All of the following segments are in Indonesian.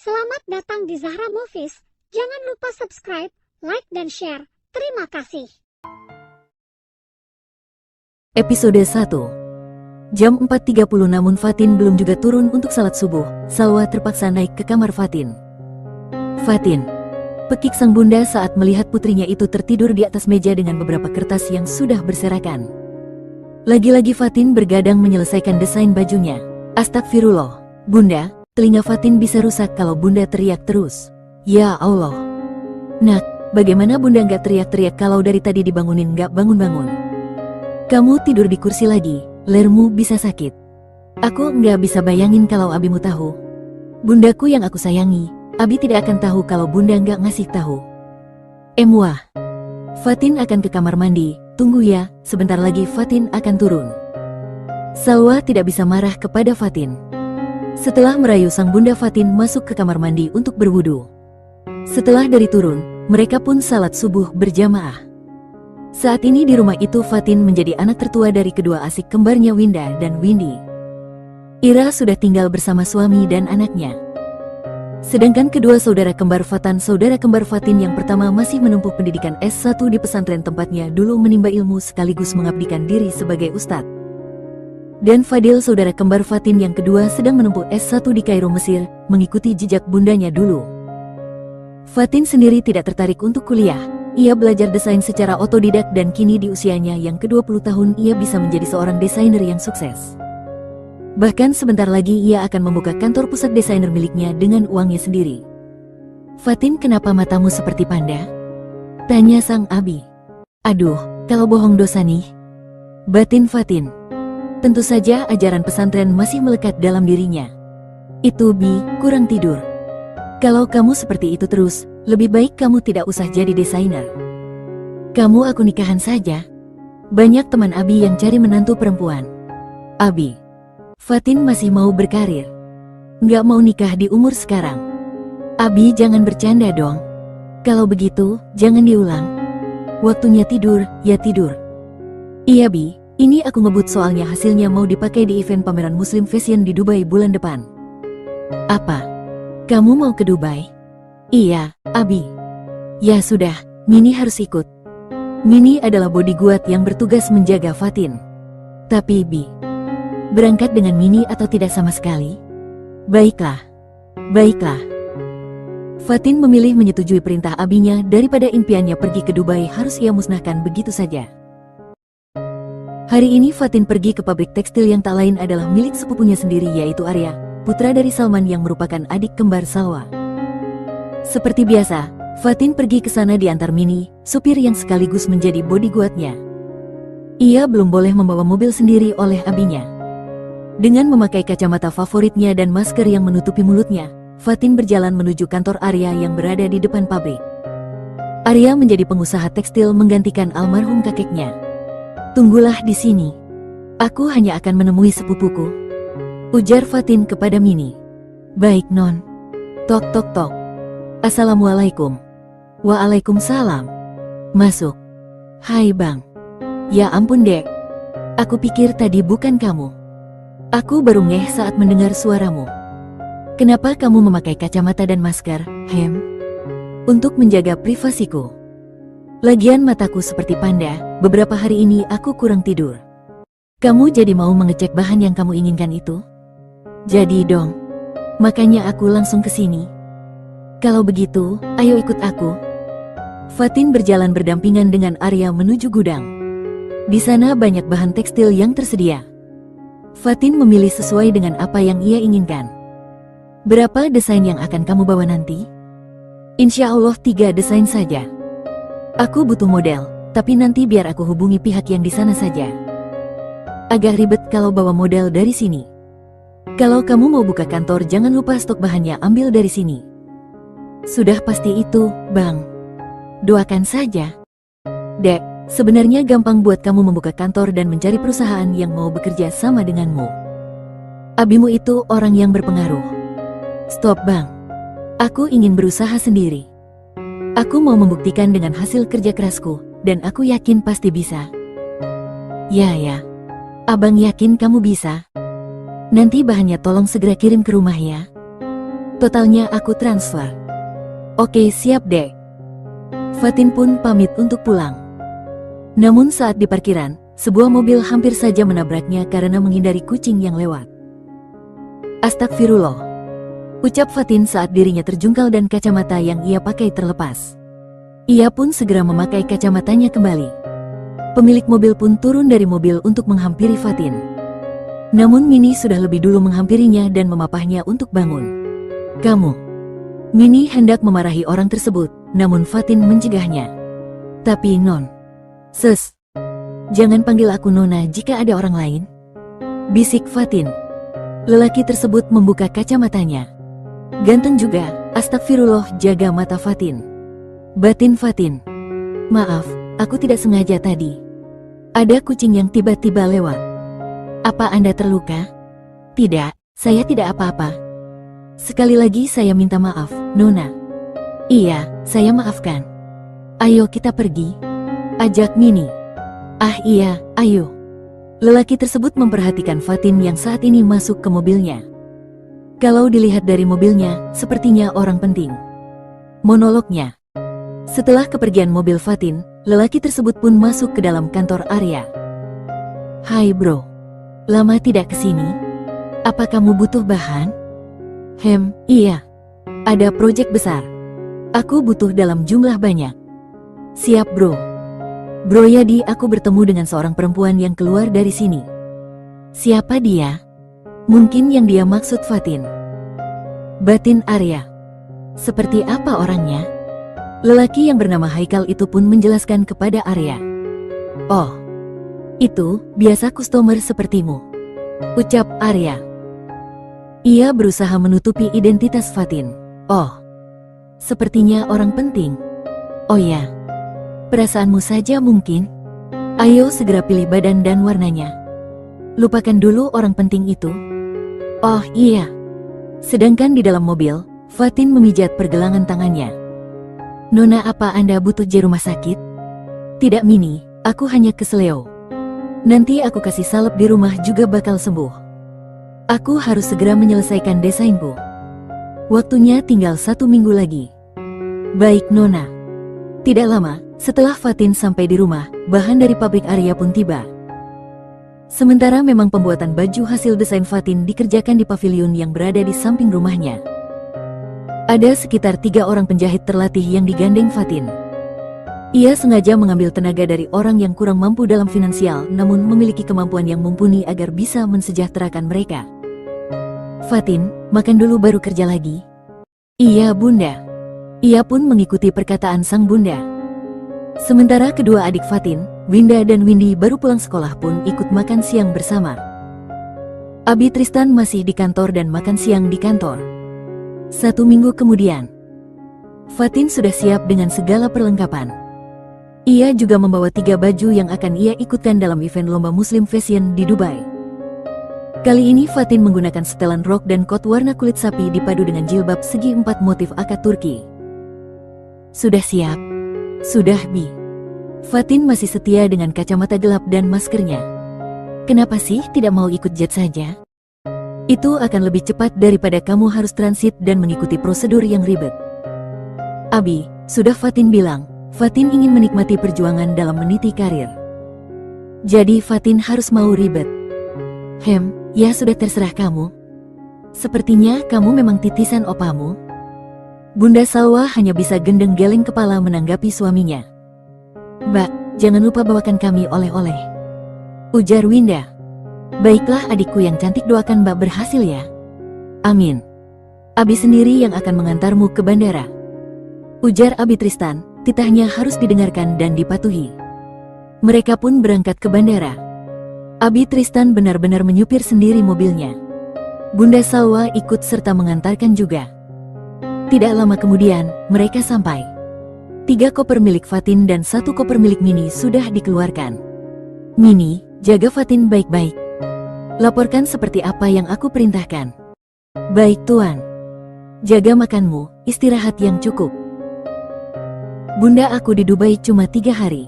Selamat datang di Zahra Movies. Jangan lupa subscribe, like, dan share. Terima kasih. Episode 1. Jam 4.30 namun Fatin belum juga turun untuk salat subuh. Salwa terpaksa naik ke kamar Fatin. Fatin, pekik sang bunda saat melihat putrinya itu tertidur di atas meja dengan beberapa kertas yang sudah berserakan. Lagi-lagi Fatin bergadang menyelesaikan desain bajunya. Astagfirullah, bunda, telinga Fatin bisa rusak kalau bunda teriak terus. Ya Allah. Nak, bagaimana bunda nggak teriak-teriak kalau dari tadi dibangunin nggak bangun-bangun? Kamu tidur di kursi lagi, lermu bisa sakit. Aku nggak bisa bayangin kalau abimu tahu. Bundaku yang aku sayangi, abi tidak akan tahu kalau bunda nggak ngasih tahu. Wah. Fatin akan ke kamar mandi, tunggu ya, sebentar lagi Fatin akan turun. Salwa tidak bisa marah kepada Fatin. Setelah merayu sang bunda, Fatin masuk ke kamar mandi untuk berwudu. Setelah dari turun, mereka pun salat subuh berjamaah. Saat ini di rumah itu Fatin menjadi anak tertua dari kedua asik kembarnya Winda dan Windy. Ira sudah tinggal bersama suami dan anaknya. Sedangkan kedua saudara kembar Fatin yang pertama masih menempuh pendidikan S1 di pesantren tempatnya dulu menimba ilmu sekaligus mengabdikan diri sebagai ustadz. Dan Fadil saudara kembar Fatin yang kedua sedang menempuh S1 di Kairo, Mesir, mengikuti jejak bundanya dulu. Fatin sendiri tidak tertarik untuk kuliah. Ia belajar desain secara otodidak dan kini di usianya yang ke-20 tahun ia bisa menjadi seorang desainer yang sukses. Bahkan sebentar lagi ia akan membuka kantor pusat desainer miliknya dengan uangnya sendiri. Fatin, kenapa matamu seperti panda? Tanya sang abi. Aduh, kalau bohong dosa nih. Batin Fatin. Tentu saja ajaran pesantren masih melekat dalam dirinya. Itu Bi, kurang tidur. Kalau kamu seperti itu terus, lebih baik kamu tidak usah jadi desainer. Kamu aku nikahan saja. Banyak teman abi yang cari menantu perempuan. Abi. Fatin masih mau berkarir. Nggak mau nikah di umur sekarang. Abi jangan bercanda dong. Kalau begitu, jangan diulang. Waktunya tidur, ya tidur. Iya Bi, ini aku ngebut soalnya hasilnya mau dipakai di event pameran Muslim Fashion di Dubai bulan depan. Apa? Kamu mau ke Dubai? Iya, Abi. Ya sudah, Mini harus ikut. Mini adalah bodyguard yang bertugas menjaga Fatin. Tapi Bi, berangkat dengan Mini atau tidak sama sekali? Baiklah. Baiklah. Fatin memilih menyetujui perintah abinya daripada impiannya pergi ke Dubai harus ia musnahkan begitu saja. Hari ini Fatin pergi ke pabrik tekstil yang tak lain adalah milik sepupunya sendiri yaitu Arya, putra dari Salman yang merupakan adik kembar Salwa. Seperti biasa, Fatin pergi ke sana diantar Mini, supir yang sekaligus menjadi bodyguardnya. Ia belum boleh membawa mobil sendiri oleh abinya. Dengan memakai kacamata favoritnya dan masker yang menutupi mulutnya, Fatin berjalan menuju kantor Arya yang berada di depan pabrik. Arya menjadi pengusaha tekstil menggantikan almarhum kakeknya. Tunggulah di sini. Aku hanya akan menemui sepupuku, ujar Fatin kepada Mini. Baik non. Tok tok tok. Assalamualaikum. Waalaikumsalam. Masuk. Hai bang. Ya ampun dek. Aku pikir tadi bukan kamu. Aku baru ngeh saat mendengar suaramu. Kenapa kamu memakai kacamata dan masker, Hem? Untuk menjaga privasiku. Lagian mataku seperti panda, beberapa hari ini aku kurang tidur. Kamu jadi mau mengecek bahan yang kamu inginkan itu? Jadi dong. Makanya aku langsung ke sini. Kalau begitu, ayo ikut aku. Fatin berjalan berdampingan dengan Arya menuju gudang. Di sana banyak bahan tekstil yang tersedia. Fatin memilih sesuai dengan apa yang ia inginkan. Berapa desain yang akan kamu bawa nanti? Insya Allah 3 desain saja. Aku butuh model, tapi nanti biar aku hubungi pihak yang di sana saja. Agak ribet kalau bawa model dari sini. Kalau kamu mau buka kantor jangan lupa stok bahannya ambil dari sini. Sudah pasti itu, Bang. Doakan saja. Dek, sebenarnya gampang buat kamu membuka kantor dan mencari perusahaan yang mau bekerja sama denganmu. Abimu itu orang yang berpengaruh. Stop Bang. Aku ingin berusaha sendiri. Aku mau membuktikan dengan hasil kerja kerasku, dan aku yakin pasti bisa. Ya. Abang yakin kamu bisa. Nanti bahannya tolong segera kirim ke rumah ya. Totalnya aku transfer. Oke, siap dek. Fatin pun pamit untuk pulang. Namun saat di parkiran, sebuah mobil hampir saja menabraknya karena menghindari kucing yang lewat. Astagfirullah, ucap Fatin saat dirinya terjungkal dan kacamata yang ia pakai terlepas. Ia pun segera memakai kacamatanya kembali. Pemilik mobil pun turun dari mobil untuk menghampiri Fatin. Namun Mini sudah lebih dulu menghampirinya dan memapahnya untuk bangun. Kamu. Mini hendak memarahi orang tersebut, namun Fatin mencegahnya. Tapi Non. Jangan panggil aku Nona jika ada orang lain. Bisik Fatin. Lelaki tersebut membuka kacamatanya. Ganteng juga, astagfirullah, jaga mata Fatin. Batin Fatin. Maaf, aku tidak sengaja tadi. Ada kucing yang tiba-tiba lewat. Apa Anda terluka? Tidak, saya tidak apa-apa. Sekali lagi saya minta maaf, Nona. Iya, saya maafkan. Ayo kita pergi. Ajak Mini. Ah iya, ayo. Lelaki tersebut memperhatikan Fatin yang saat ini masuk ke mobilnya. Kalau dilihat dari mobilnya, sepertinya orang penting. Monolognya. Setelah kepergian mobil Fatin, lelaki tersebut pun masuk ke dalam kantor Arya. Hai bro. Lama tidak kesini? Apa kamu butuh bahan? Iya. Ada proyek besar. Aku butuh dalam jumlah banyak. Siap bro. Bro Yadi, aku bertemu dengan seorang perempuan yang keluar dari sini. Siapa dia? Mungkin yang dia maksud Fatin. Batin Arya. Seperti apa orangnya? Lelaki yang bernama Haikal itu pun menjelaskan kepada Arya. Oh, itu biasa customer sepertimu, ucap Arya. Ia berusaha menutupi identitas Fatin. Oh, sepertinya orang penting. Oh ya, perasaanmu saja mungkin. Ayo segera pilih badan dan warnanya. Lupakan dulu orang penting itu. Oh iya. Sedangkan di dalam mobil, Fatin memijat pergelangan tangannya. Nona, apa Anda butuh di rumah sakit? Tidak Mini, aku hanya keseleo. Nanti aku kasih salep di rumah juga bakal sembuh. Aku harus segera menyelesaikan desainku. Waktunya tinggal 1 minggu lagi. Baik Nona. Tidak lama, setelah Fatin sampai di rumah, bahan dari pabrik Arya pun tiba. Sementara memang pembuatan baju hasil desain Fatin dikerjakan di pavilion yang berada di samping rumahnya. Ada sekitar 3 orang penjahit terlatih yang digandeng Fatin. Ia sengaja mengambil tenaga dari orang yang kurang mampu dalam finansial namun memiliki kemampuan yang mumpuni agar bisa mensejahterakan mereka. Fatin, makan dulu baru kerja lagi. Iya bunda. Ia pun mengikuti perkataan sang bunda. Sementara kedua adik Fatin, Winda dan Windy baru pulang sekolah pun ikut makan siang bersama. Abi Tristan masih di kantor dan makan siang di kantor. 1 minggu kemudian, Fatin sudah siap dengan segala perlengkapan. Ia juga membawa 3 baju yang akan ia ikutkan dalam event lomba Muslim Fashion di Dubai. Kali ini Fatin menggunakan setelan rok dan kot warna kulit sapi dipadu dengan jilbab segi 4 motif akad Turki. Sudah siap? Sudah Bi. Fatin masih setia dengan kacamata gelap dan maskernya. Kenapa sih tidak mau ikut jet saja? Itu akan lebih cepat daripada kamu harus transit dan mengikuti prosedur yang ribet. Abi, sudah Fatin bilang, Fatin ingin menikmati perjuangan dalam meniti karir. Jadi Fatin harus mau ribet. Ya sudah terserah kamu. Sepertinya kamu memang titisan opamu. Bunda Salwa hanya bisa gendeng geleng kepala menanggapi suaminya. Mbak, jangan lupa bawakan kami oleh-oleh, ujar Winda. Baiklah adikku yang cantik, doakan Mbak berhasil ya. Amin. Abi sendiri yang akan mengantarmu ke bandara, ujar Abi Tristan. Titahnya harus didengarkan dan dipatuhi. Mereka pun berangkat ke bandara. Abi Tristan benar-benar menyupir sendiri mobilnya. Bunda Salwa ikut serta mengantarkan juga. Tidak lama kemudian, mereka sampai. 3 koper milik Fatin dan 1 koper milik Mini sudah dikeluarkan. Mini, jaga Fatin baik-baik. Laporkan seperti apa yang aku perintahkan. Baik Tuan. Jaga makanmu, istirahat yang cukup. Bunda, aku di Dubai cuma 3 hari.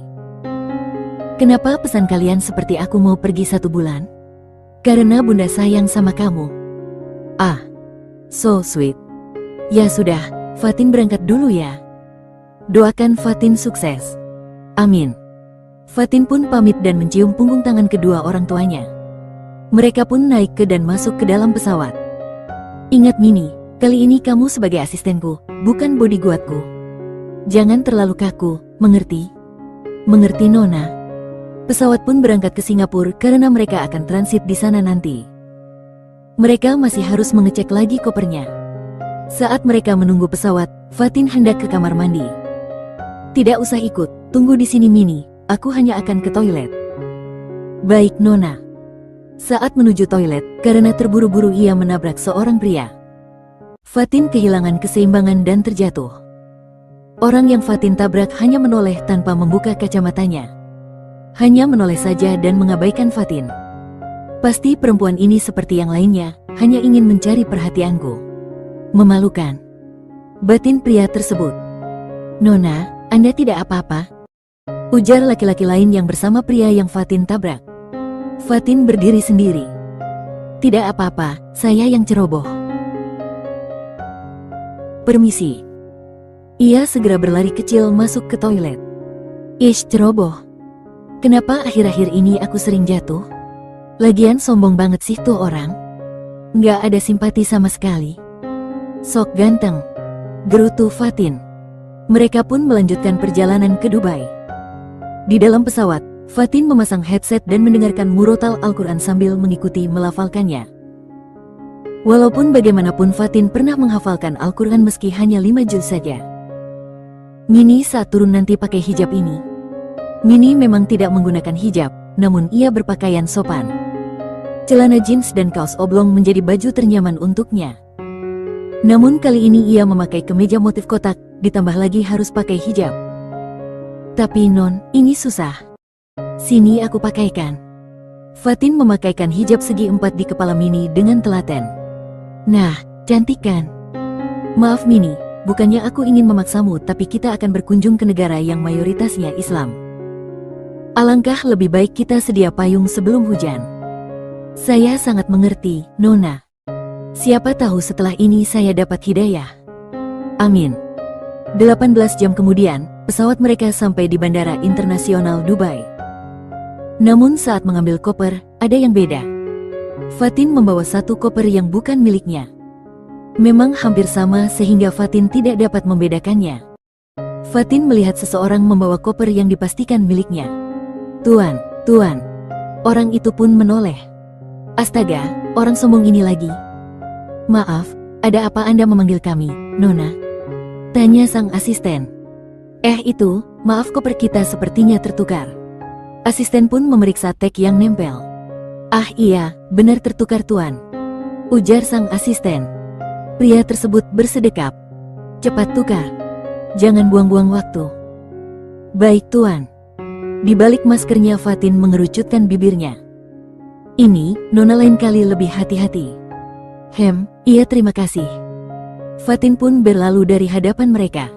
Kenapa pesan kalian seperti aku mau pergi 1 bulan? Karena Bunda sayang sama kamu. Ah, so sweet. Ya sudah, Fatin berangkat dulu ya. Doakan Fatin sukses. Amin. Fatin pun pamit dan mencium punggung tangan kedua orang tuanya. Mereka pun naik ke dan masuk ke dalam pesawat. Ingat Mini, kali ini kamu sebagai asistenku, bukan bodyguardku. Jangan terlalu kaku, mengerti? Mengerti Nona? Pesawat pun berangkat ke Singapura karena mereka akan transit di sana nanti. Mereka masih harus mengecek lagi kopernya. Saat mereka menunggu pesawat, Fatin hendak ke kamar mandi. Tidak usah ikut, tunggu di sini Mini, aku hanya akan ke toilet. Baik Nona. Saat menuju toilet, karena terburu-buru ia menabrak seorang pria. Fatin kehilangan keseimbangan dan terjatuh. Orang yang Fatin tabrak hanya menoleh tanpa membuka kacamatanya. Hanya menoleh saja dan mengabaikan Fatin. Pasti perempuan ini seperti yang lainnya, hanya ingin mencari perhatianku. Memalukan. Batin pria tersebut. Nona, Anda tidak apa-apa? Ujar laki-laki lain yang bersama pria yang Fatin tabrak. Fatin berdiri sendiri. Tidak apa-apa, saya yang ceroboh. Permisi. Ia segera berlari kecil masuk ke toilet. Ish, ceroboh. Kenapa akhir-akhir ini aku sering jatuh? Lagian sombong banget sih tuh orang. Nggak ada simpati sama sekali. Sok ganteng. Gerutu Fatin. Mereka pun melanjutkan perjalanan ke Dubai. Di dalam pesawat, Fatin memasang headset dan mendengarkan murotal Al-Quran sambil mengikuti melafalkannya. Walaupun bagaimanapun Fatin pernah menghafalkan Al-Quran meski hanya 5 juz saja. Mini saat turun nanti pakai hijab ini. Mini memang tidak menggunakan hijab, namun ia berpakaian sopan. Celana jeans dan kaos oblong menjadi baju ternyaman untuknya. Namun kali ini ia memakai kemeja motif kotak, ditambah lagi harus pakai hijab. Tapi Non, ini susah. Sini aku pakaikan. Fatin memakaikan hijab segi 4 di kepala Mini dengan telaten. Nah, cantik kan? Maaf Mini, bukannya aku ingin memaksamu, tapi kita akan berkunjung ke negara yang mayoritasnya Islam. Alangkah lebih baik kita sedia payung sebelum hujan. Saya sangat mengerti, Nona. Siapa tahu setelah ini saya dapat hidayah. Amin. 18 jam kemudian, pesawat mereka sampai di Bandara Internasional Dubai. Namun saat mengambil koper, ada yang beda. Fatin membawa satu koper yang bukan miliknya. Memang hampir sama sehingga Fatin tidak dapat membedakannya. Fatin melihat seseorang membawa koper yang dipastikan miliknya. Tuan, Tuan. Orang itu pun menoleh. Astaga, orang sombong ini lagi. Maaf, ada apa Anda memanggil kami, Nona? Tanya sang asisten. Itu, maaf koper kita sepertinya tertukar. Asisten pun memeriksa tag yang nempel. Ah iya, benar tertukar Tuan. Ujar sang asisten. Pria tersebut bersedekap. Cepat tukar. Jangan buang-buang waktu. Baik Tuan. Di balik maskernya Fatin mengerucutkan bibirnya. Ini, Nona lain kali lebih hati-hati. Iya terima kasih. Fatin pun berlalu dari hadapan mereka.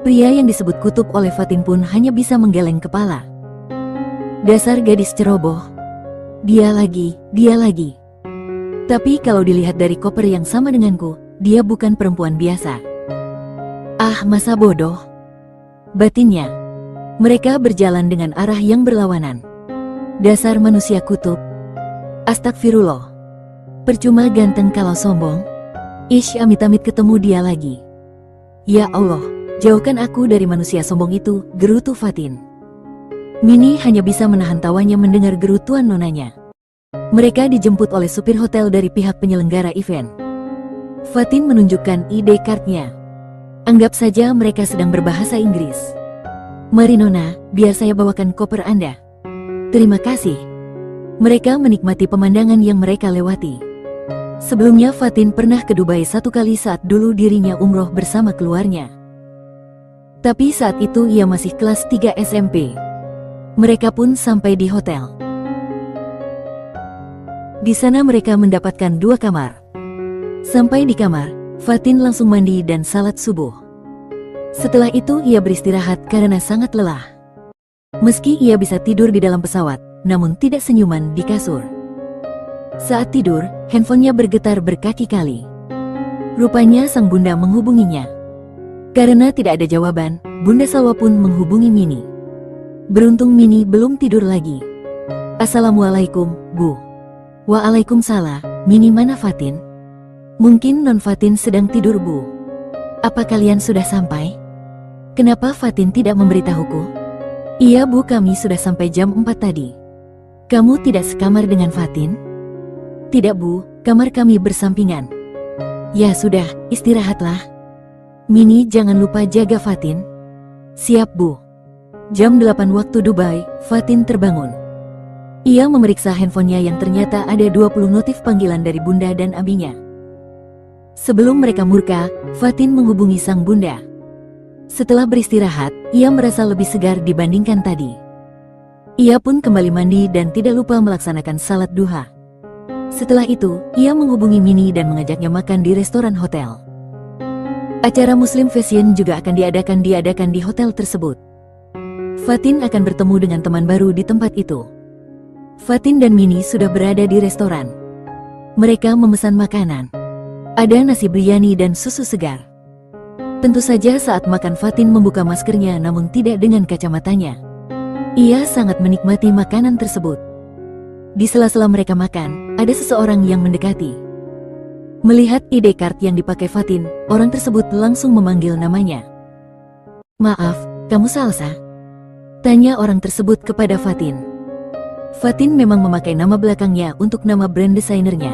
Pria yang disebut kutub oleh Fatin pun hanya bisa menggeleng kepala. Dasar gadis ceroboh. Dia lagi. Tapi kalau dilihat dari koper yang sama denganku, dia bukan perempuan biasa. Ah masa bodoh. Batinnya. Mereka berjalan dengan arah yang berlawanan. Dasar manusia kutub. Astagfirullah. Percuma ganteng kalau sombong. Ish, amit-amit ketemu dia lagi. Ya Allah, jauhkan aku dari manusia sombong itu, gerutu Fatin. Mini hanya bisa menahan tawanya mendengar gerutuan nonanya. Mereka dijemput oleh supir hotel dari pihak penyelenggara event. Fatin menunjukkan ID cardnya. Anggap saja mereka sedang berbahasa Inggris. Mari Nona, biar saya bawakan koper Anda. Terima kasih. Mereka menikmati pemandangan yang mereka lewati. Sebelumnya Fatin pernah ke Dubai 1 kali saat dulu dirinya umroh bersama keluarnya. Tapi saat itu ia masih kelas 3 SMP. Mereka pun sampai di hotel. Di sana mereka mendapatkan 2 kamar. Sampai di kamar, Fatin langsung mandi dan salat subuh. Setelah itu ia beristirahat karena sangat lelah. Meski ia bisa tidur di dalam pesawat, namun tidak senyuman di kasur. Saat tidur, handphonenya bergetar berkaki-kali. Rupanya sang bunda menghubunginya. Karena tidak ada jawaban, Bunda Salwa pun menghubungi Mini. Beruntung Mini belum tidur lagi. Assalamualaikum, Bu. Waalaikumsalam, Mini, mana Fatin? Mungkin Non Fatin sedang tidur, Bu. Apa kalian sudah sampai? Kenapa Fatin tidak memberitahuku? Iya, Bu, kami sudah sampai jam 4 tadi. Kamu tidak sekamar dengan Fatin? Tidak, Bu, kamar kami bersampingan. Ya sudah, istirahatlah. Mini, jangan lupa jaga Fatin. Siap, Bu. Jam 8 waktu Dubai, Fatin terbangun. Ia memeriksa handphonenya yang ternyata ada 20 notif panggilan dari bunda dan abinya. Sebelum mereka murka, Fatin menghubungi sang bunda. Setelah beristirahat, ia merasa lebih segar dibandingkan tadi. Ia pun kembali mandi dan tidak lupa melaksanakan salat duha. Setelah itu, ia menghubungi Mini dan mengajaknya makan di restoran hotel. Acara Muslim Fashion juga akan diadakan di hotel tersebut. Fatin akan bertemu dengan teman baru di tempat itu. Fatin dan Mini sudah berada di restoran. Mereka memesan makanan. Ada nasi biryani dan susu segar. Tentu saja saat makan Fatin membuka maskernya namun tidak dengan kacamatanya. Ia sangat menikmati makanan tersebut. Di sela-sela mereka makan, ada seseorang yang mendekati. Melihat ID card yang dipakai Fatin, orang tersebut langsung memanggil namanya. Maaf, kamu Salsa? Tanya orang tersebut kepada Fatin. Fatin memang memakai nama belakangnya untuk nama brand desainernya.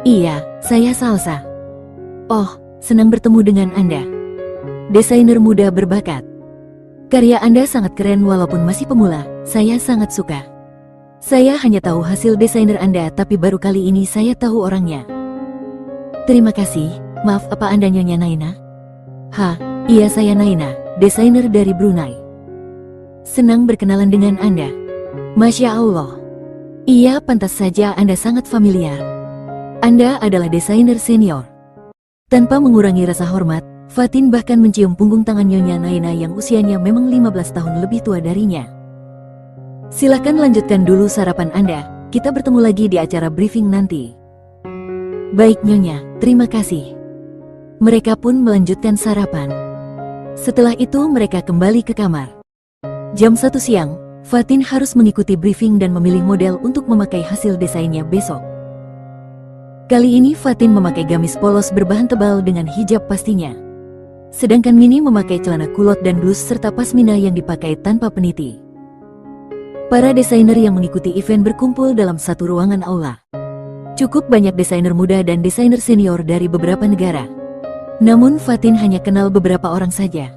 Iya, saya Salsa. Oh, senang bertemu dengan Anda. Desainer muda berbakat. Karya Anda sangat keren walaupun masih pemula, saya sangat suka. Saya hanya tahu hasil desainer Anda tapi baru kali ini saya tahu orangnya. Terima kasih, maaf apa Anda Nyonya Naina? Iya saya Naina, desainer dari Brunei. Senang berkenalan dengan Anda. Masya Allah. Iya, pantas saja Anda sangat familiar. Anda adalah desainer senior. Tanpa mengurangi rasa hormat, Fatin bahkan mencium punggung tangan Nyonya Naina yang usianya memang 15 tahun lebih tua darinya. Silakan lanjutkan dulu sarapan Anda, kita bertemu lagi di acara briefing nanti. Baik Nyonya, terima kasih. Mereka pun melanjutkan sarapan. Setelah itu mereka kembali ke kamar. Jam 1 siang, Fatin harus mengikuti briefing dan memilih model untuk memakai hasil desainnya besok. Kali ini Fatin memakai gamis polos berbahan tebal dengan hijab pastinya. Sedangkan Mini memakai celana kulot dan blus serta pasmina yang dipakai tanpa peniti. Para desainer yang mengikuti event berkumpul dalam satu ruangan aula. Cukup banyak desainer muda dan desainer senior dari beberapa negara. Namun Fatin hanya kenal beberapa orang saja.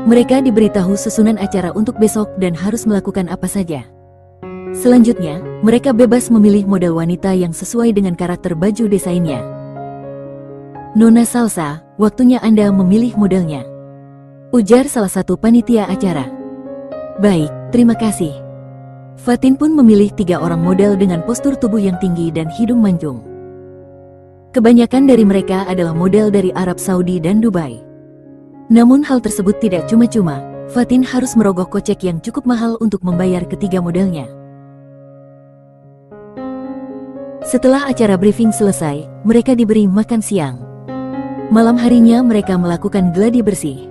Mereka diberitahu susunan acara untuk besok dan harus melakukan apa saja. Selanjutnya, mereka bebas memilih model wanita yang sesuai dengan karakter baju desainnya. Nona Salsa, waktunya Anda memilih modelnya. Ujar salah satu panitia acara. Baik, terima kasih. Fatin pun memilih 3 orang model dengan postur tubuh yang tinggi dan hidung mancung. Kebanyakan dari mereka adalah model dari Arab Saudi dan Dubai. Namun hal tersebut tidak cuma-cuma, Fatin harus merogoh kocek yang cukup mahal untuk membayar ketiga modelnya. Setelah acara briefing selesai, mereka diberi makan siang. Malam harinya mereka melakukan gladi bersih.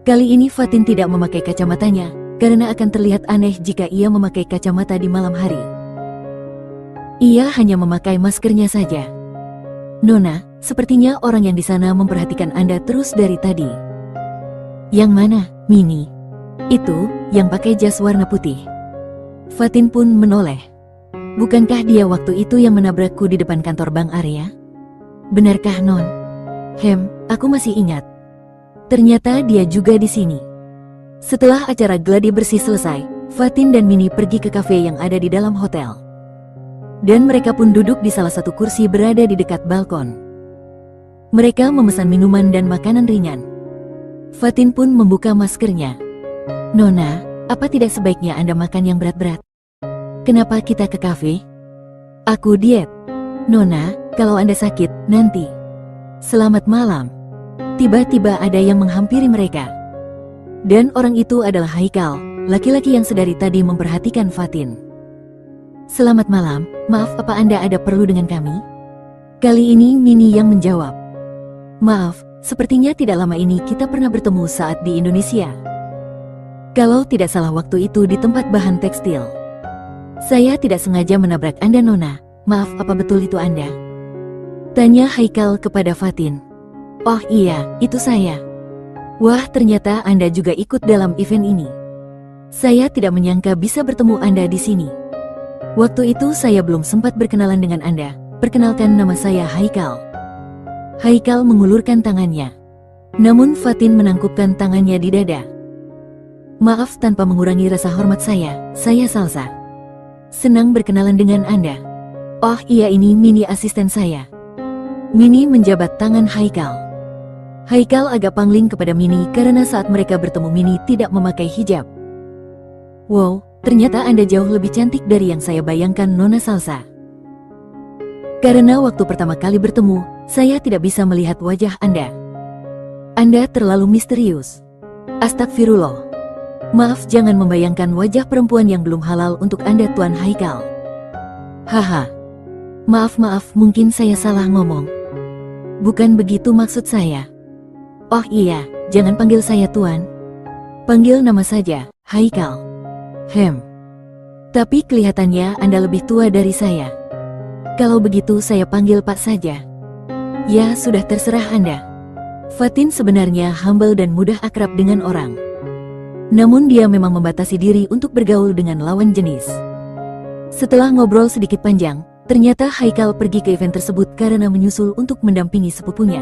Kali ini Fatin tidak memakai kacamatanya, karena akan terlihat aneh jika ia memakai kacamata di malam hari. Ia hanya memakai maskernya saja. Nona, sepertinya orang yang di sana memperhatikan Anda terus dari tadi. Yang mana, Mini? Itu, yang pakai jas warna putih. Fatin pun menoleh. Bukankah dia waktu itu yang menabrakku di depan kantor Bang Arya? Benarkah Non? Aku masih ingat. Ternyata dia juga di sini. Setelah acara gladi bersih selesai, Fatin dan Mini pergi ke kafe yang ada di dalam hotel. Dan mereka pun duduk di salah satu kursi berada di dekat balkon. Mereka memesan minuman dan makanan ringan. Fatin pun membuka maskernya. Nona, apa tidak sebaiknya Anda makan yang berat-berat? Kenapa kita ke kafe? Aku diet. Nona, kalau Anda sakit, nanti. Selamat malam. Tiba-tiba ada yang menghampiri mereka. Dan orang itu adalah Haikal, laki-laki yang sedari tadi memperhatikan Fatin. Selamat malam, maaf apa Anda ada perlu dengan kami? Kali ini Mini yang menjawab. Maaf, sepertinya tidak lama ini kita pernah bertemu saat di Indonesia. Kalau tidak salah waktu itu di tempat bahan tekstil. Saya tidak sengaja menabrak Anda, Nona. Maaf, apa betul itu Anda? Tanya Haikal kepada Fatin. Oh iya, itu saya. Wah, ternyata Anda juga ikut dalam event ini. Saya tidak menyangka bisa bertemu Anda di sini. Waktu itu saya belum sempat berkenalan dengan Anda. Perkenalkan, nama saya Haikal. Haikal mengulurkan tangannya. Namun Fatin menangkupkan tangannya di dada. Maaf, tanpa mengurangi rasa hormat saya Salsa. Senang berkenalan dengan Anda. Oh iya, ini Mini, asisten saya. Mini menjabat tangan Haikal. Haikal agak pangling kepada Mini karena saat mereka bertemu Mini tidak memakai hijab. Wow, ternyata Anda jauh lebih cantik dari yang saya bayangkan, Nona Salsa. Karena waktu pertama kali bertemu, saya tidak bisa melihat wajah Anda. Anda terlalu misterius. Astagfirullah. Maaf, jangan membayangkan wajah perempuan yang belum halal untuk Anda, Tuan Haikal. Haha. Maaf, mungkin saya salah ngomong. Bukan begitu maksud saya. Oh iya, jangan panggil saya Tuan. Panggil nama saja, Haikal. Tapi kelihatannya Anda lebih tua dari saya. Kalau begitu saya panggil Pak saja. Ya, sudah, terserah Anda. Fatin sebenarnya humble dan mudah akrab dengan orang. Namun dia memang membatasi diri untuk bergaul dengan lawan jenis. Setelah ngobrol sedikit panjang, ternyata Haikal pergi ke event tersebut karena menyusul untuk mendampingi sepupunya.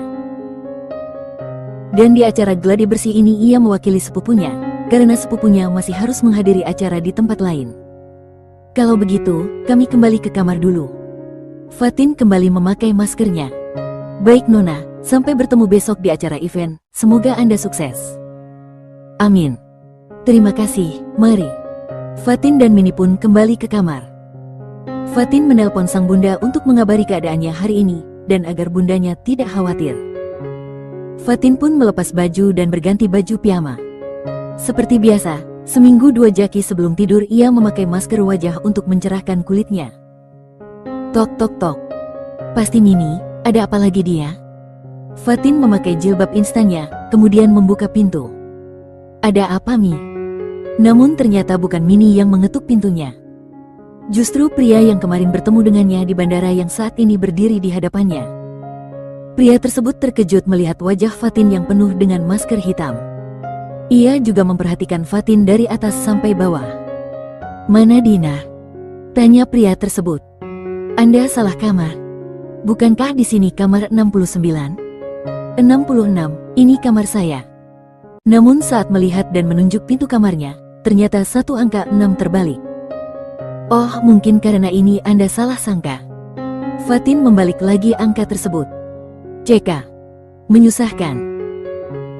Dan di acara gladi bersih ini ia mewakili sepupunya, karena sepupunya masih harus menghadiri acara di tempat lain. Kalau begitu, kami kembali ke kamar dulu. Fatin kembali memakai maskernya. Baik Nona, sampai bertemu besok di acara event, semoga Anda sukses. Amin. Terima kasih, mari. Fatin dan Mini pun kembali ke kamar. Fatin menelpon sang bunda untuk mengabari keadaannya hari ini, dan agar bundanya tidak khawatir. Fatin pun melepas baju dan berganti baju piyama. Seperti biasa, seminggu 2 jaki sebelum tidur ia memakai masker wajah untuk mencerahkan kulitnya. Tok tok tok. Pasti Mini, ada apa lagi dia? Fatin memakai jilbab instannya, kemudian membuka pintu. Ada apa, Mi? Namun ternyata bukan Mini yang mengetuk pintunya. Justru pria yang kemarin bertemu dengannya di bandara yang saat ini berdiri di hadapannya. Pria tersebut terkejut melihat wajah Fatin yang penuh dengan masker hitam. Ia juga memperhatikan Fatin dari atas sampai bawah. Mana Dina? Tanya pria tersebut. Anda salah kamar. Bukankah di sini kamar 69? 66, ini kamar saya. Namun saat melihat dan menunjuk pintu kamarnya, ternyata satu angka 6 terbalik. Oh, mungkin karena ini Anda salah sangka. Fatin membalik lagi angka tersebut. CK. Menyusahkan.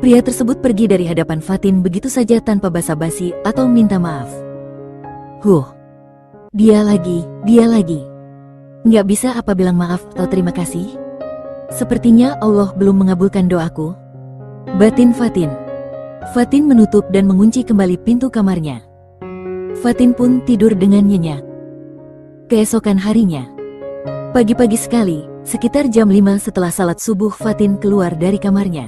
Pria tersebut pergi dari hadapan Fatin begitu saja tanpa basa-basi atau minta maaf. Dia lagi. Nggak bisa apa bilang maaf atau terima kasih? Sepertinya Allah belum mengabulkan doaku. Batin Fatin. Fatin menutup dan mengunci kembali pintu kamarnya. Fatin pun tidur dengan nyenyak. Keesokan harinya, pagi-pagi sekali, sekitar jam 5 setelah salat subuh, Fatin keluar dari kamarnya.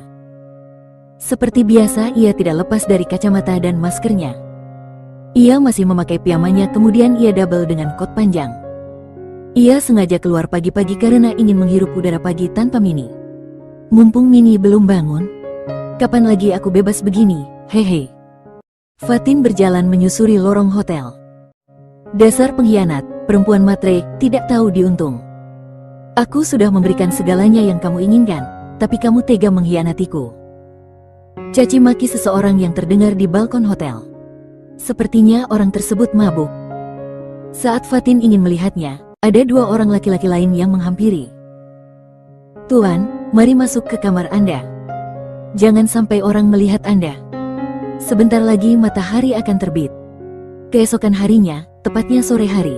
Seperti biasa, ia tidak lepas dari kacamata dan maskernya. Ia masih memakai piyamanya, kemudian ia double dengan kot panjang. Ia sengaja keluar pagi-pagi karena ingin menghirup udara pagi tanpa Mini. Mumpung Mini belum bangun, kapan lagi aku bebas begini, hehe. Fatin berjalan menyusuri lorong hotel. Dasar pengkhianat, perempuan matre, tidak tahu diuntung. Aku sudah memberikan segalanya yang kamu inginkan, tapi kamu tega mengkhianatiku. Caci maki seseorang yang terdengar di balkon hotel. Sepertinya orang tersebut mabuk. Saat Fatin ingin melihatnya, ada 2 orang laki-laki lain yang menghampiri. Tuan, mari masuk ke kamar Anda. Jangan sampai orang melihat Anda. Sebentar lagi matahari akan terbit. Keesokan harinya, tepatnya sore hari,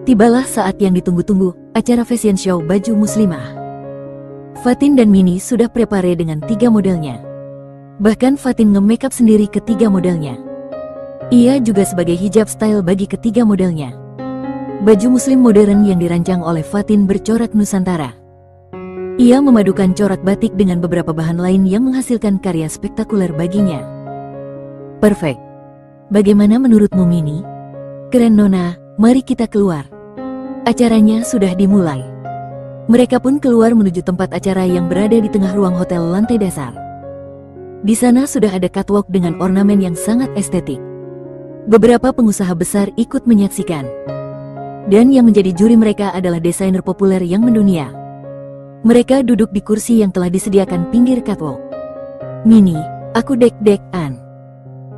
tibalah saat yang ditunggu-tunggu, acara fashion show baju muslimah. Fatin dan Mini sudah prepare dengan 3 modelnya. Bahkan Fatin nge-makeup sendiri ke-3 modelnya. Ia juga sebagai hijab style bagi ke-3 modelnya. Baju muslim modern yang dirancang oleh Fatin bercorak Nusantara. Ia memadukan corak batik dengan beberapa bahan lain yang menghasilkan karya spektakuler baginya. Perfect. Bagaimana menurutmu, Mini? Keren, Nona. Mari kita keluar. Acaranya sudah dimulai. Mereka pun keluar menuju tempat acara yang berada di tengah ruang hotel lantai dasar. Di sana sudah ada catwalk dengan ornamen yang sangat estetik. Beberapa pengusaha besar ikut menyaksikan. Dan yang menjadi juri mereka adalah desainer populer yang mendunia. Mereka duduk di kursi yang telah disediakan pinggir catwalk. Mini, aku deg-degan.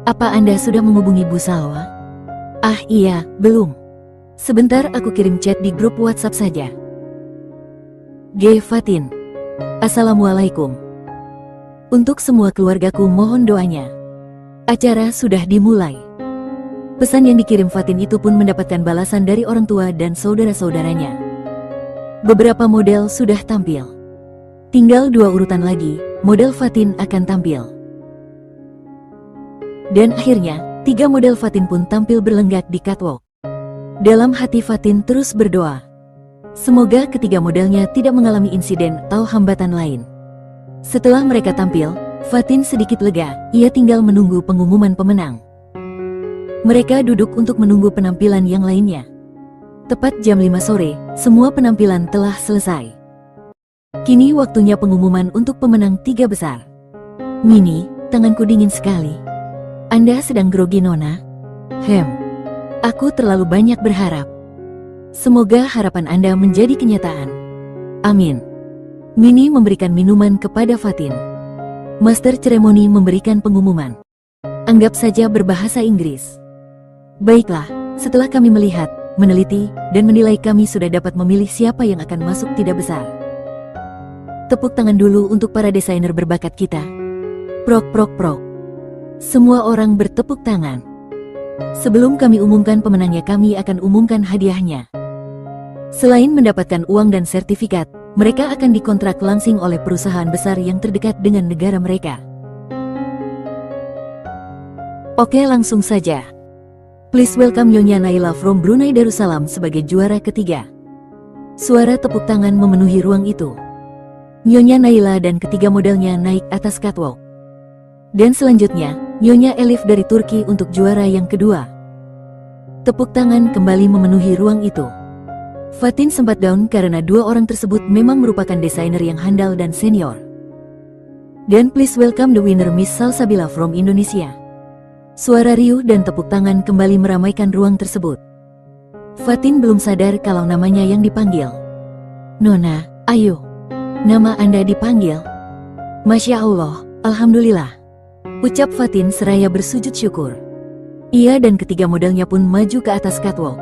Apa Anda sudah menghubungi Bu Salwa? Ah iya, belum. Sebentar aku kirim chat di grup WhatsApp saja. G. Fatin. Assalamualaikum. Untuk semua keluargaku mohon doanya. Acara sudah dimulai. Pesan yang dikirim Fatin itu pun mendapatkan balasan dari orang tua dan saudara-saudaranya. Beberapa model sudah tampil. Tinggal 2 urutan lagi, model Fatin akan tampil. Dan akhirnya, 3 model Fatin pun tampil berlenggak di catwalk. Dalam hati Fatin terus berdoa. Semoga ketiga modelnya tidak mengalami insiden atau hambatan lain. Setelah mereka tampil, Fatin sedikit lega, ia tinggal menunggu pengumuman pemenang. Mereka duduk untuk menunggu penampilan yang lainnya. Tepat jam 5 sore, semua penampilan telah selesai. Kini waktunya pengumuman untuk pemenang 3 besar. Mini, tanganku dingin sekali. Anda sedang grogi, Nona? Aku terlalu banyak berharap. Semoga harapan Anda menjadi kenyataan. Amin. Mini memberikan minuman kepada Fatin. Master ceremony memberikan pengumuman. Anggap saja berbahasa Inggris. Baiklah, setelah kami melihat, meneliti, dan menilai kami sudah dapat memilih siapa yang akan masuk 3 besar. Tepuk tangan dulu untuk para desainer berbakat kita. Prok prok prok. Semua orang bertepuk tangan. Sebelum kami umumkan pemenangnya, kami akan umumkan hadiahnya. Selain mendapatkan uang dan sertifikat, mereka akan dikontrak langsing oleh perusahaan besar yang terdekat dengan negara mereka. Oke, langsung saja. Please welcome Nyonya Naila from Brunei Darussalam sebagai juara ketiga. Suara tepuk tangan memenuhi ruang itu. Nyonya Naila dan ketiga modelnya naik atas catwalk. Dan selanjutnya, Nyonya Elif dari Turki untuk juara yang kedua. Tepuk tangan kembali memenuhi ruang itu. Fatin sempat down karena 2 orang tersebut memang merupakan desainer yang handal dan senior. Dan please welcome the winner Miss Salsabila from Indonesia. Suara riuh dan tepuk tangan kembali meramaikan ruang tersebut. Fatin belum sadar kalau namanya yang dipanggil. Nona, ayo. Nama Anda dipanggil. Masya Allah, Alhamdulillah. Ucap Fatin seraya bersujud syukur. Ia dan ketiga modelnya pun maju ke atas catwalk.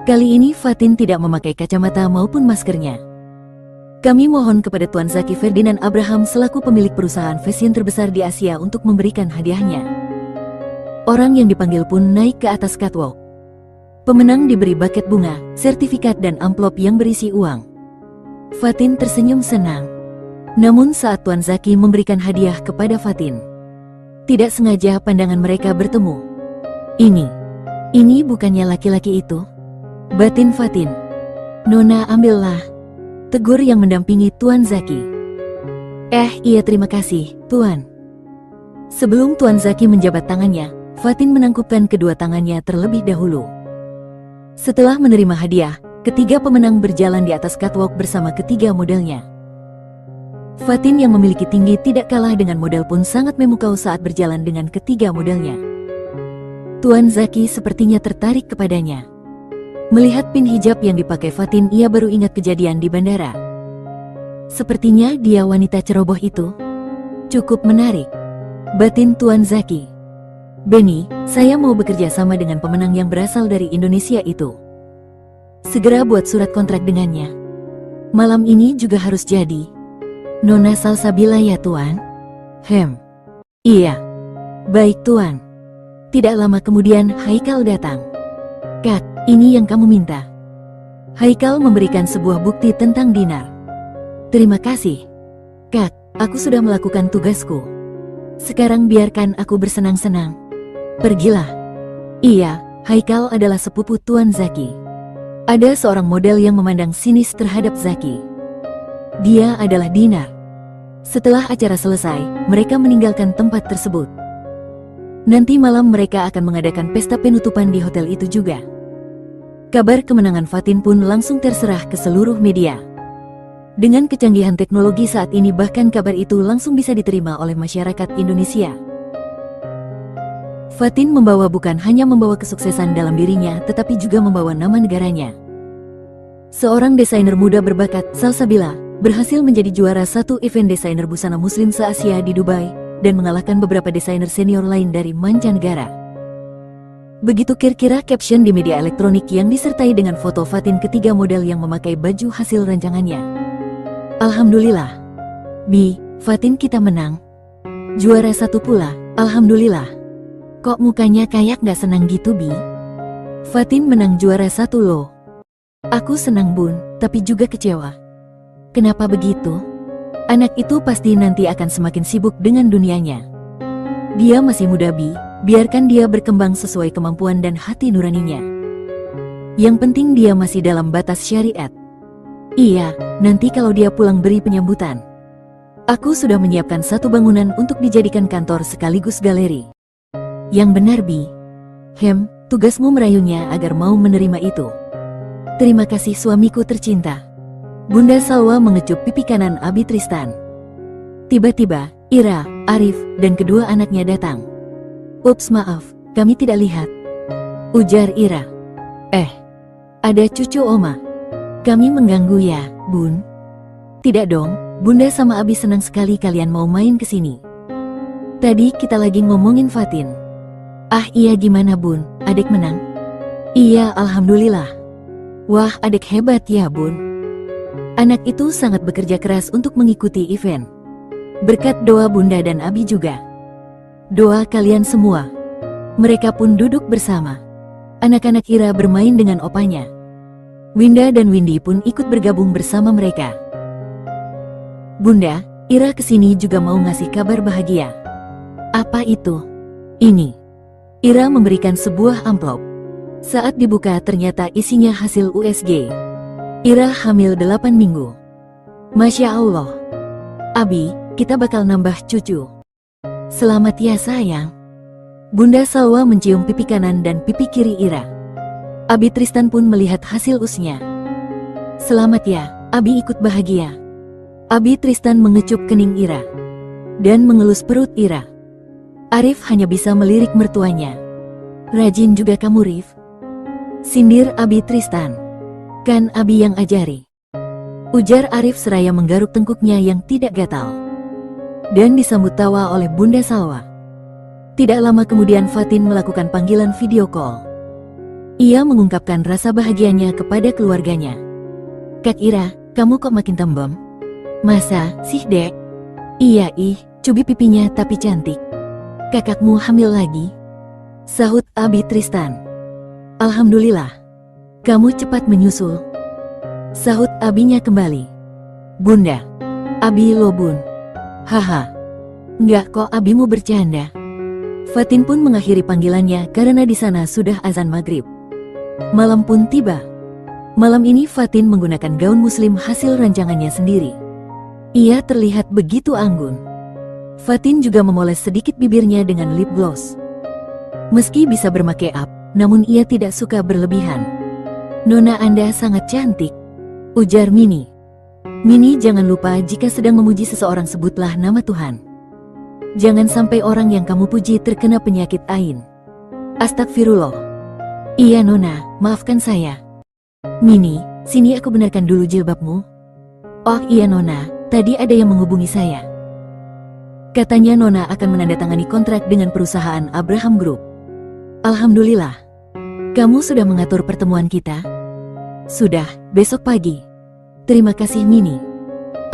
Kali ini Fatin tidak memakai kacamata maupun maskernya. Kami mohon kepada Tuan Zaki Ferdinand Abraham selaku pemilik perusahaan fashion terbesar di Asia untuk memberikan hadiahnya. Orang yang dipanggil pun naik ke atas catwalk. Pemenang diberi buket bunga, sertifikat dan amplop yang berisi uang. Fatin tersenyum senang. Namun saat Tuan Zaki memberikan hadiah kepada Fatin, tidak sengaja pandangan mereka bertemu. Ini bukannya laki-laki itu? Batin Fatin. Nona, ambillah. Tegur yang mendampingi Tuan Zaki. Iya terima kasih, Tuan. Sebelum Tuan Zaki menjabat tangannya, Fatin menangkupkan kedua tangannya terlebih dahulu. Setelah menerima hadiah, ketiga pemenang berjalan di atas catwalk bersama ketiga modelnya. Fatin yang memiliki tinggi tidak kalah dengan model pun sangat memukau saat berjalan dengan ketiga modelnya. Tuan Zaki sepertinya tertarik kepadanya. Melihat pin hijab yang dipakai Fatin, ia baru ingat kejadian di bandara. Sepertinya dia wanita ceroboh itu. Cukup menarik. Batin Tuan Zaki. Benny, saya mau bekerja sama dengan pemenang yang berasal dari Indonesia itu. Segera buat surat kontrak dengannya. Malam ini juga harus jadi. Nona Salsabila ya Tuan? Iya. Baik Tuan. Tidak lama kemudian Haikal datang. Kak, ini yang kamu minta. Haikal memberikan sebuah bukti tentang dinar. Terima kasih. Kak, aku sudah melakukan tugasku. Sekarang biarkan aku bersenang-senang. Pergilah. Iya, Haikal adalah sepupu Tuan Zaki. Ada seorang model yang memandang sinis terhadap Zaki. Dia adalah Dinar. Setelah acara selesai, mereka meninggalkan tempat tersebut. Nanti malam mereka akan mengadakan pesta penutupan di hotel itu juga. Kabar kemenangan Fatin pun langsung terserah ke seluruh media. Dengan kecanggihan teknologi saat ini bahkan kabar itu langsung bisa diterima oleh masyarakat Indonesia. Fatin bukan hanya membawa kesuksesan dalam dirinya tetapi juga membawa nama negaranya. Seorang desainer muda berbakat, Salsabila, berhasil menjadi juara satu event desainer busana muslim se-Asia di Dubai dan mengalahkan beberapa desainer senior lain dari mancanegara. Begitu kira-kira caption di media elektronik yang disertai dengan foto Fatin ketiga model yang memakai baju hasil rancangannya. Alhamdulillah. Bi, Fatin kita menang. Juara satu pula, alhamdulillah. Kok mukanya kayak gak senang gitu, Bi? Fatin menang juara satu loh. Aku senang bun, tapi juga kecewa. Kenapa begitu? Anak itu pasti nanti akan semakin sibuk dengan dunianya. Dia masih muda Bi, biarkan dia berkembang sesuai kemampuan dan hati nuraninya. Yang penting dia masih dalam batas syariat. Iya, nanti kalau dia pulang beri penyambutan. Aku sudah menyiapkan satu bangunan untuk dijadikan kantor sekaligus galeri. Yang benar Bi. Tugasmu merayunya agar mau menerima itu. Terima kasih suamiku tercinta. Bunda Salwa mengecup pipi kanan Abi Tristan. Tiba-tiba, Ira, Arif, dan kedua anaknya datang. Ups maaf, kami tidak lihat. Ujar Ira. Ada cucu Oma. Kami mengganggu ya, Bun? Tidak dong, Bunda sama Abi senang sekali kalian mau main ke sini. Tadi kita lagi ngomongin Fatin. Ah iya gimana Bun, adik menang? Iya alhamdulillah. Wah adik hebat ya Bun. Anak itu sangat bekerja keras untuk mengikuti event. Berkat doa Bunda dan Abi juga. Doa kalian semua. Mereka pun duduk bersama. Anak-anak Ira bermain dengan opanya. Winda dan Windy pun ikut bergabung bersama mereka. Bunda, Ira kesini juga mau ngasih kabar bahagia. Apa itu? Ini. Ira memberikan sebuah amplop. Saat dibuka ternyata isinya hasil USG. Ira hamil 8 minggu. Masya Allah. Abi, kita bakal nambah cucu. Selamat ya sayang. Bunda Salwa mencium pipi kanan dan pipi kiri Ira. Abi Tristan pun melihat hasil usnya. Selamat ya, Abi ikut bahagia. Abi Tristan mengecup kening Ira. Dan mengelus perut Ira. Arif hanya bisa melirik mertuanya. Rajin juga kamu Rif. Sindir Abi Tristan. Kan Abi yang ajari. Ujar Arif seraya menggaruk tengkuknya yang tidak gatal. Dan disambut tawa oleh Bunda Salwa. Tidak lama kemudian Fatin melakukan panggilan video call. Ia mengungkapkan rasa bahagianya kepada keluarganya. Kak Ira, kamu kok makin tembem? Masa sih dek? Iya cubi pipinya tapi cantik. Kakakmu hamil lagi? Sahut Abi Tristan. Alhamdulillah. Kamu cepat menyusul. Sahut abinya kembali. Bunda. Abi lo bun. Haha. Enggak kok abimu bercanda. Fatin pun mengakhiri panggilannya karena di sana sudah azan maghrib. Malam pun tiba. Malam ini Fatin menggunakan gaun muslim hasil rancangannya sendiri. Ia terlihat begitu anggun. Fatin juga memoles sedikit bibirnya dengan lip gloss. Meski bisa bermake up, namun ia tidak suka berlebihan. Nona Anda sangat cantik, ujar Mini. Mini jangan lupa jika sedang memuji seseorang sebutlah nama Tuhan. Jangan sampai orang yang kamu puji terkena penyakit ain. Astagfirullah. Iya Nona, maafkan saya. Mini, sini aku benarkan dulu jilbabmu. Oh iya Nona, tadi ada yang menghubungi saya. Katanya Nona akan menandatangani kontrak dengan perusahaan Abraham Group. Alhamdulillah. Kamu sudah mengatur pertemuan kita? Sudah, besok pagi. Terima kasih Mini.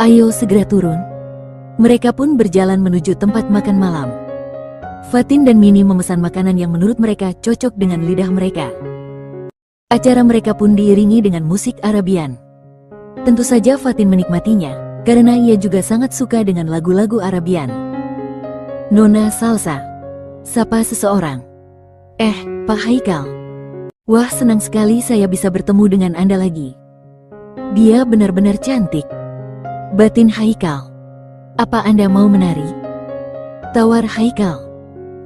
Ayo segera turun. Mereka pun berjalan menuju tempat makan malam. Fatin dan Mini memesan makanan yang menurut mereka cocok dengan lidah mereka. Acara mereka pun diiringi dengan musik Arabian. Tentu saja Fatin menikmatinya, karena ia juga sangat suka dengan lagu-lagu Arabian. Nona salsa. Sapa seseorang. Pak Haikal. Wah senang sekali saya bisa bertemu dengan Anda lagi. Dia benar-benar cantik. Batin Haikal. Apa Anda mau menari? Tawar Haikal.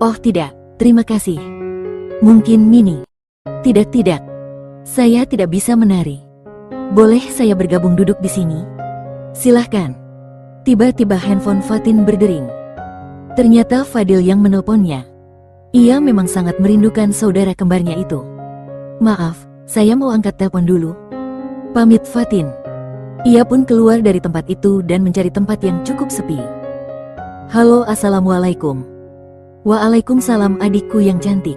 Oh tidak, terima kasih. Mungkin Mini. Tidak. Saya tidak bisa menari. Boleh saya bergabung duduk di sini? Silahkan. Tiba-tiba handphone Fatin berdering. Ternyata Fadil yang menelponnya. Ia memang sangat merindukan saudara kembarnya itu. Maaf, saya mau angkat telepon dulu. Pamit Fatin. Ia pun keluar dari tempat itu dan mencari tempat yang cukup sepi. Halo, assalamualaikum. Waalaikumsalam adikku yang cantik.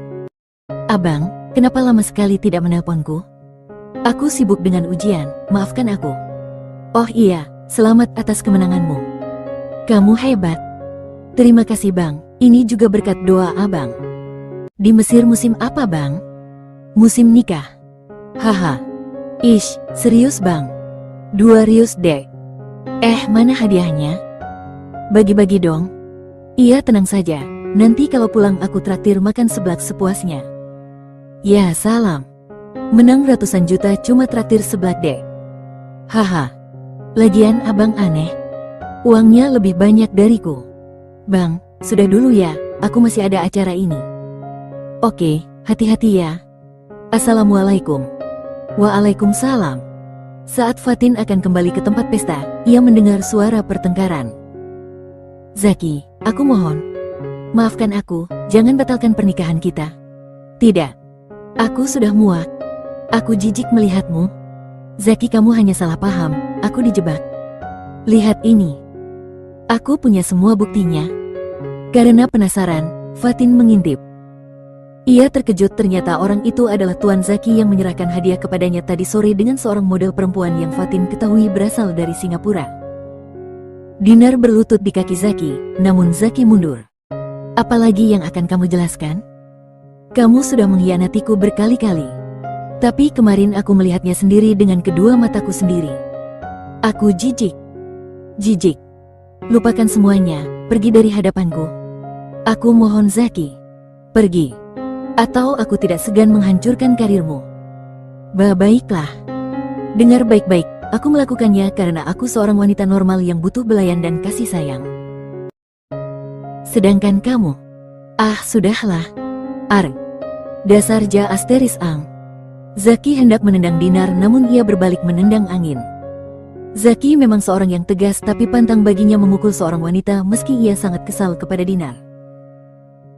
Abang, kenapa lama sekali tidak menelponku? Aku sibuk dengan ujian, maafkan aku. Oh iya, selamat atas kemenanganmu. Kamu hebat. Terima kasih bang, ini juga berkat doa abang. Di Mesir musim apa bang? Musim nikah. Haha. Ish, serius bang? 2 rius dek. Mana hadiahnya? Bagi-bagi dong. Iya tenang saja, nanti kalau pulang aku traktir makan seblak sepuasnya. Ya salam. Menang ratusan juta cuma traktir seblak dek. Haha. Lagian abang aneh. Uangnya lebih banyak dariku. Bang, sudah dulu ya, aku masih ada acara ini. Oke, hati-hati ya. Assalamualaikum. Waalaikumsalam. Saat Fatin akan kembali ke tempat pesta, ia mendengar suara pertengkaran. Zaki, aku mohon. Maafkan aku, jangan batalkan pernikahan kita. Tidak. Aku sudah muak. Aku jijik melihatmu. Zaki, kamu hanya salah paham, aku dijebak. Lihat ini. Aku punya semua buktinya. Karena penasaran, Fatin mengintip. Ia terkejut ternyata orang itu adalah Tuan Zaki yang menyerahkan hadiah kepadanya tadi sore dengan seorang model perempuan yang Fatin ketahui berasal dari Singapura. Dinar berlutut di kaki Zaki, namun Zaki mundur. Apalagi yang akan kamu jelaskan? Kamu sudah mengkhianatiku berkali-kali. Tapi kemarin aku melihatnya sendiri dengan kedua mataku sendiri. Aku jijik. Jijik. Lupakan semuanya, pergi dari hadapanku. Aku mohon Zaki. Pergi. Atau aku tidak segan menghancurkan karirmu. Baiklah. Dengar baik-baik, aku melakukannya karena aku seorang wanita normal yang butuh belayan dan kasih sayang. Sedangkan kamu? Sudahlah. Dasar ja asteris ang. Zaki hendak menendang Dinar namun ia berbalik menendang angin. Zaki memang seorang yang tegas tapi pantang baginya memukul seorang wanita meski ia sangat kesal kepada Dinar.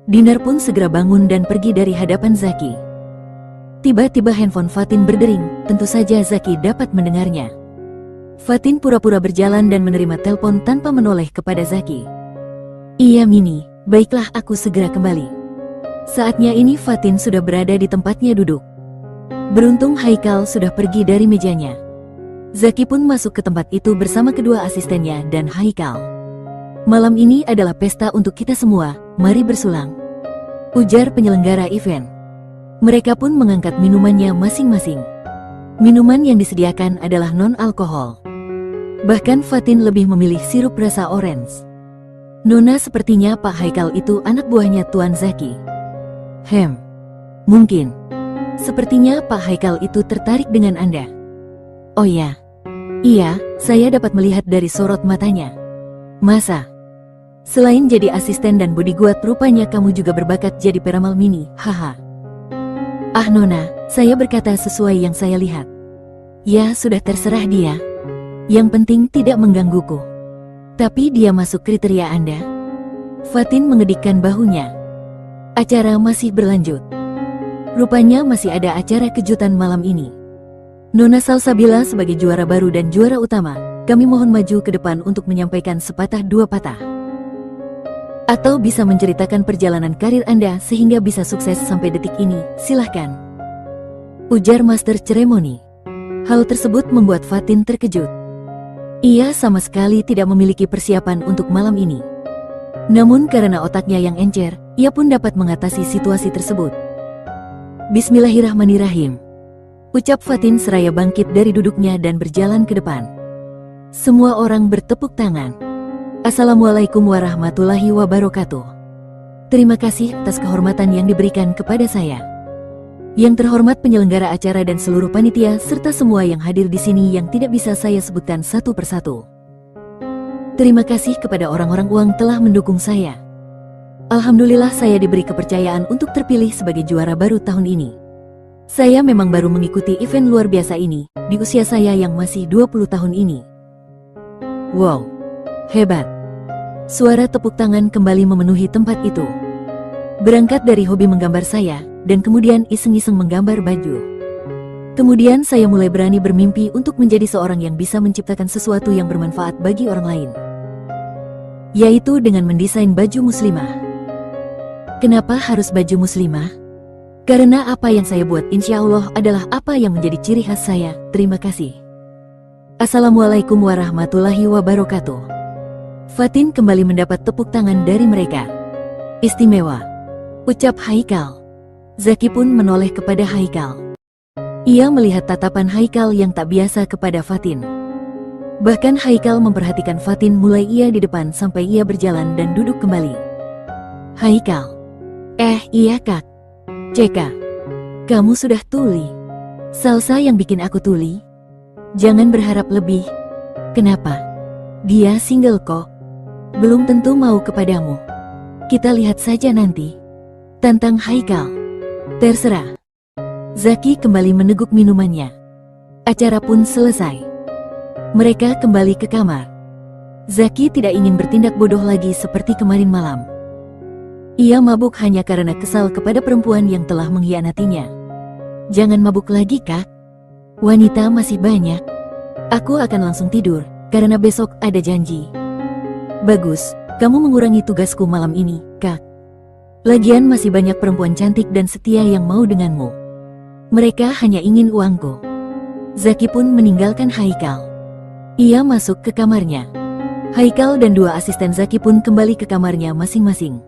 Dinar pun segera bangun dan pergi dari hadapan Zaki. Tiba-tiba handphone Fatin berdering, tentu saja Zaki dapat mendengarnya. Fatin pura-pura berjalan dan menerima telepon tanpa menoleh kepada Zaki. Iya Mini, baiklah aku segera kembali. Saatnya ini Fatin sudah berada di tempatnya duduk. Beruntung Haikal sudah pergi dari mejanya. Zaki pun masuk ke tempat itu bersama kedua asistennya dan Haikal. Malam ini adalah pesta untuk kita semua, mari bersulang. Ujar penyelenggara event. Mereka pun mengangkat minumannya masing-masing. Minuman yang disediakan adalah non-alkohol. Bahkan Fatin lebih memilih sirup rasa orange. Nona, sepertinya Pak Haikal itu anak buahnya Tuan Zaki. Mungkin. Sepertinya Pak Haikal itu tertarik dengan Anda. Oh ya. Iya, saya dapat melihat dari sorot matanya. Masa? Selain jadi asisten dan bodyguard, rupanya kamu juga berbakat jadi peramal Mini, haha. Nona, saya berkata sesuai yang saya lihat. Ya sudah terserah dia. Yang penting tidak menggangguku. Tapi dia masuk kriteria Anda? Fatin mengedikkan bahunya. Acara masih berlanjut. Rupanya masih ada acara kejutan malam ini. Nona Salsabila sebagai juara baru dan juara utama, kami mohon maju ke depan untuk menyampaikan sepatah dua patah. Atau bisa menceritakan perjalanan karir Anda sehingga bisa sukses sampai detik ini, silahkan. Ujar Master Ceremony. Hal tersebut membuat Fatin terkejut. Ia sama sekali tidak memiliki persiapan untuk malam ini. Namun karena otaknya yang encer, ia pun dapat mengatasi situasi tersebut. Bismillahirrahmanirrahim. Ucap Fatin seraya bangkit dari duduknya dan berjalan ke depan. Semua orang bertepuk tangan. Assalamualaikum warahmatullahi wabarakatuh. Terima kasih atas kehormatan yang diberikan kepada saya. Yang terhormat penyelenggara acara dan seluruh panitia serta semua yang hadir di sini yang tidak bisa saya sebutkan satu persatu. Terima kasih kepada orang-orang uang telah mendukung saya. Alhamdulillah saya diberi kepercayaan untuk terpilih sebagai juara baru tahun ini. Saya memang baru mengikuti event luar biasa ini, di usia saya yang masih 20 tahun ini. Wow, hebat. Suara tepuk tangan kembali memenuhi tempat itu. Berangkat dari hobi menggambar saya, dan kemudian iseng-iseng menggambar baju. Kemudian saya mulai berani bermimpi untuk menjadi seorang yang bisa menciptakan sesuatu yang bermanfaat bagi orang lain. Yaitu dengan mendesain baju muslimah. Kenapa harus baju muslimah? Karena apa yang saya buat insya Allah adalah apa yang menjadi ciri khas saya. Terima kasih. Assalamualaikum warahmatullahi wabarakatuh. Fatin kembali mendapat tepuk tangan dari mereka. Istimewa, ucap Haikal. Zaki pun menoleh kepada Haikal. Ia melihat tatapan Haikal yang tak biasa kepada Fatin. Bahkan Haikal memperhatikan Fatin mulai ia di depan sampai ia berjalan dan duduk kembali. Haikal. Iya kak. Ceka. Kamu sudah tuli. Salsa yang bikin aku tuli. Jangan berharap lebih. Kenapa? Dia single kok. Belum tentu mau kepadamu. Kita lihat saja nanti. Tantang Haikal. Terserah. Zaki kembali meneguk minumannya. Acara pun selesai. Mereka kembali ke kamar. Zaki tidak ingin bertindak bodoh lagi seperti kemarin malam. Ia mabuk hanya karena kesal kepada perempuan yang telah mengkhianatinya. Jangan mabuk lagi kak. Wanita masih banyak. Aku akan langsung tidur, karena besok ada janji. Bagus, kamu mengurangi tugasku malam ini, kak. Lagian masih banyak perempuan cantik dan setia yang mau denganmu. Mereka hanya ingin uangku. Zaki pun meninggalkan Haikal. Ia masuk ke kamarnya. Haikal dan dua asisten Zaki pun kembali ke kamarnya masing-masing.